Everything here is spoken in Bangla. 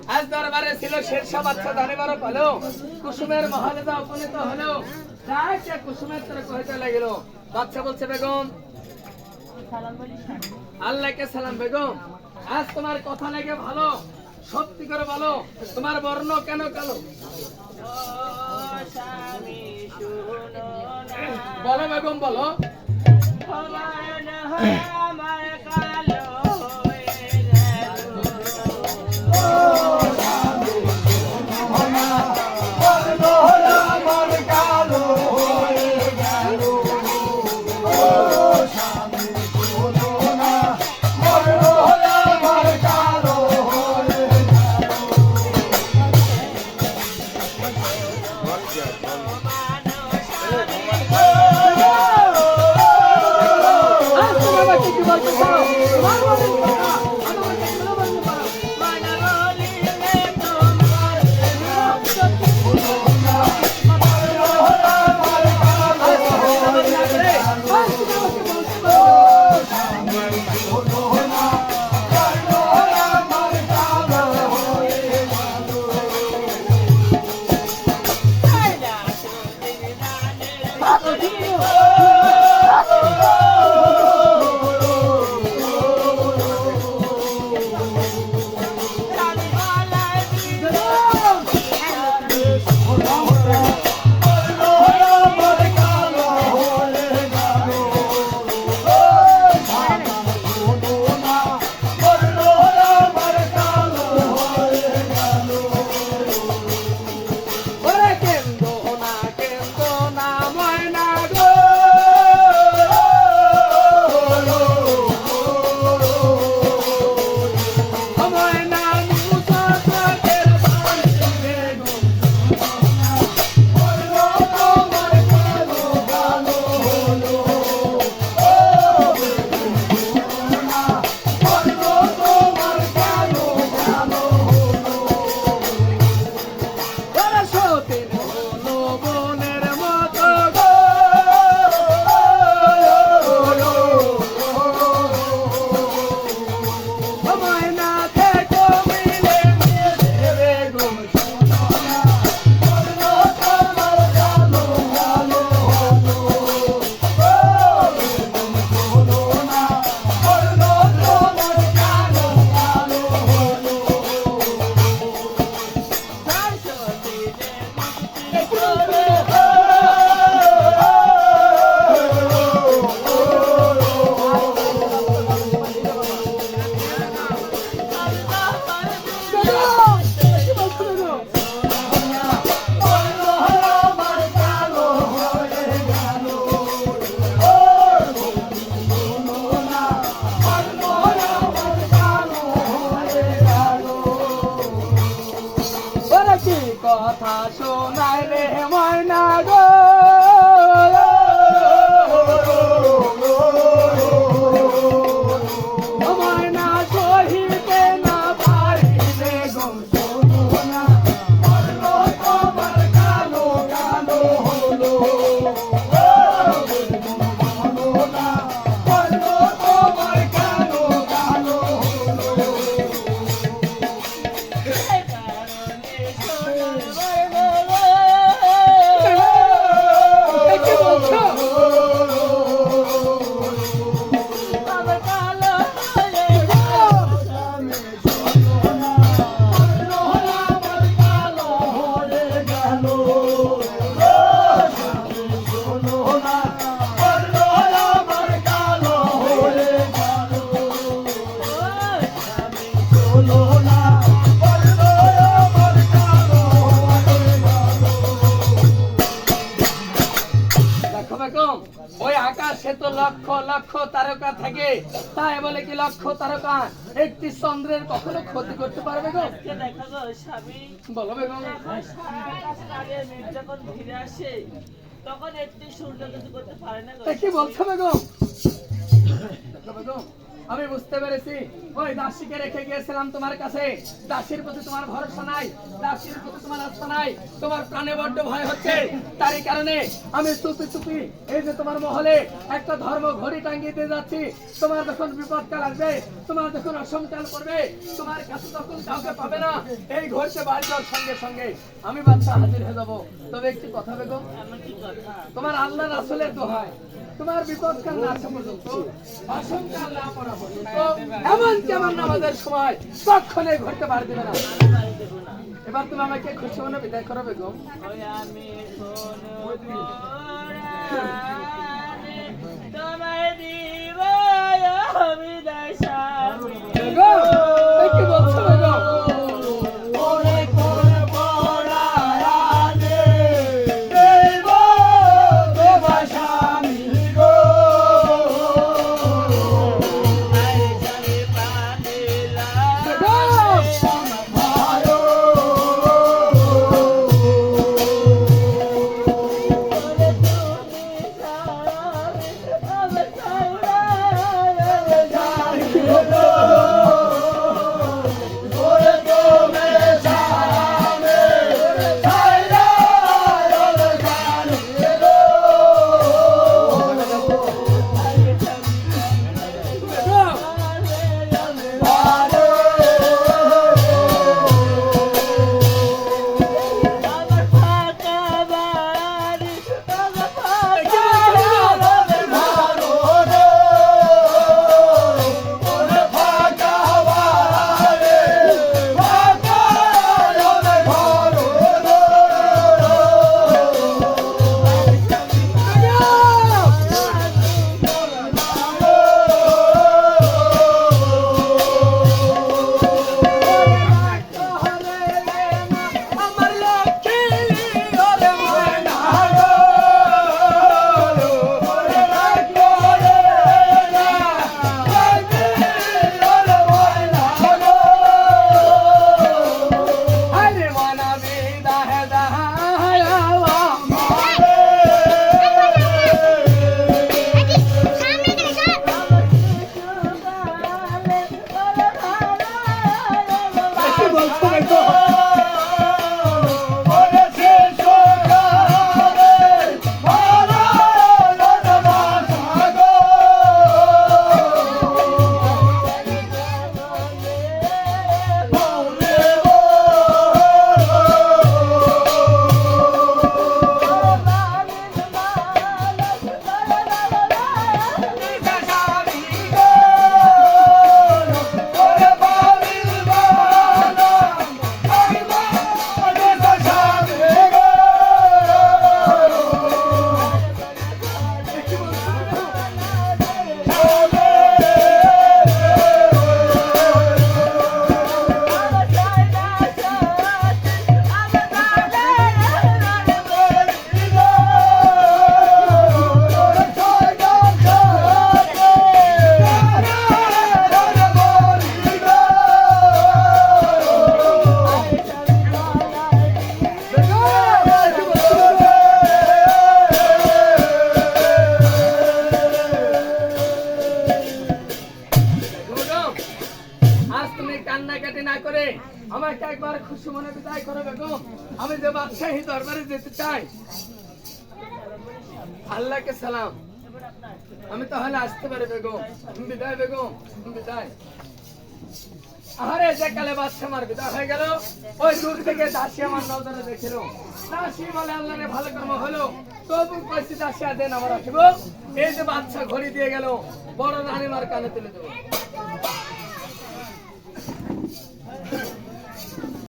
আজ দরবারে ছিল শেরশাহ বাদশা জানিবার পালো কুসুমের মহলে যা উপনীত হলো যাই সে কুসুমের তরে কহিতে লাগিল বাদশা বলছে বেগম আল্লাহকে সালাম বেগম আজ তোমার কথা লাগে ভালো সত্যি করে বলো তোমার বর্ণ কেন কালো বলো বেগম বলো কথা শোনায় রে ময়না গো ময়না সহিতে না পারিলে গো শোনো না তোমার কালো কালো হলো তোমার কালো কালো হলো ওই আকাশে তো লক্ষ লক্ষ তারকা থাকে তাই বলে কি লক্ষ তারকা একটি চন্দ্রের কখনো ক্ষতি করতে পারবে গো বলো বেগম যখন ফিরে আসে তখন একটি সূর্য কিছু করতে পারে না কি বলছো বেগম বেগম আমি বুঝতে পেরেছি ওই দাসীকে রেখে গিয়েছিলাম তোমার কাছে। দাসীর প্রতি তোমার ভরসা নাই, দাসীর প্রতি তোমার আস্থা নাই, তোমার প্রাণে বড্ড ভয় হচ্ছে। তারই কারণে আমি চুপি চুপি এই যে তোমার মহলে একটা ধর্ম ঘড়ি টাঙ্গিয়ে দিয়ে যাচ্ছি। তোমার যখন বিপদকাল আসবে, তোমার যখন অসমকাল করবে, তোমার কাছে তখন কাউকে পাবে না, এই ঘড়িতে বাড়ি যাওয়ার সঙ্গে সঙ্গে আমি বাচ্চা হাজির হয়ে যাবো। তবে একটি কথা বেগম, আমার কি কথা? তোমার আল্লাহ রাসূলের দোহাই, তোমার বিপদকাল না আসা পর্যন্ত, অসমকাল না পড়া পর্যন্ত, এমন কেমন নামাজের সময় কখনোই ঘরতে বাড়ি দেবে না। আমি বাড়ি দেবো না। এবার তুমি আমাকে খুশি মনে বিদায় করো বেগম। ওই আমি কোনো কোরআনে তোমায় দিব আমি দায় স্বামী। বেগম, এই কি বলছো বেগম? ওরে কোন পরায়ানে দেব তোমার স্বামী গো। আই জানি পানিলা বেগম, ওরে তুমি স্বামী আমার সাউরা আমার ফাটা বাড়ি আমার ফাটা আমার লক্ষ্মী ওরে ময়না গো, ওরে রাখো রে না, ওরে ময়না গো। আরে ময়না বিদায় দায় কি বলছো বেগম? বেগম, আজ তুমি কান্নাকাটি না করে আমাকে একবার খুশি মনে বিদায় করো বেগম। আমি যে বাদশাহী দরবারে যেতে চাই। আল্লাহকে সালাম, আমি তাহলে আসতে পারি বেগম। বিদায় বেগম, বিদায়। আরে যে কালে বাদশা আমার বিদায় হয়ে গেল, ওই দূর থেকে দাসী আমার নজরে দেখছিল। দাসী বলে আল্লাহরে ভালো কর্ম হলো, তবু কইছি দাসী আদেন আমার আসিব। এই যে বাদশা ঘড়ি দিয়ে গেল, বড় রানীমার কানে তুলে দেবো।